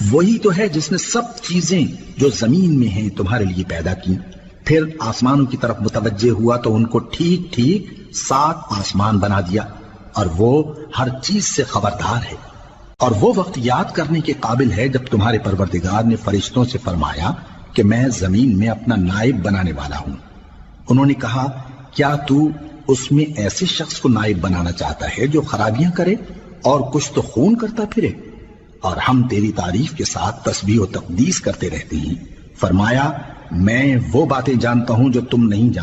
वही तो है जिसने सब चीजें जो जमीन में हैं तुम्हारे लिए पैदा की। फिर आसमानों की तरफ मुतवज्जे हुआ तो उनको ठीक ठीक 7 आसमान बना दिया, और वो हर चीज से खबरदार है। और वो वक्त याद करने के काबिल है जब तुम्हारे परवरदिगार ने फरिश्तों से फरमाया कि मैं जमीन में अपना नायब बनाने वाला हूं। उन्होंने कहा, क्या तू उसमें ऐसे शख्स को नायब बनाना चाहता है जो खराबियां करे और कुछ तो खून करता फिरे? और हम तेरी तारीफ के साथ तस्बीह और तकदीस करते रहते हैं। फरमाया, मैं वो बातें जानता हूं जो तुम नहीं जानते।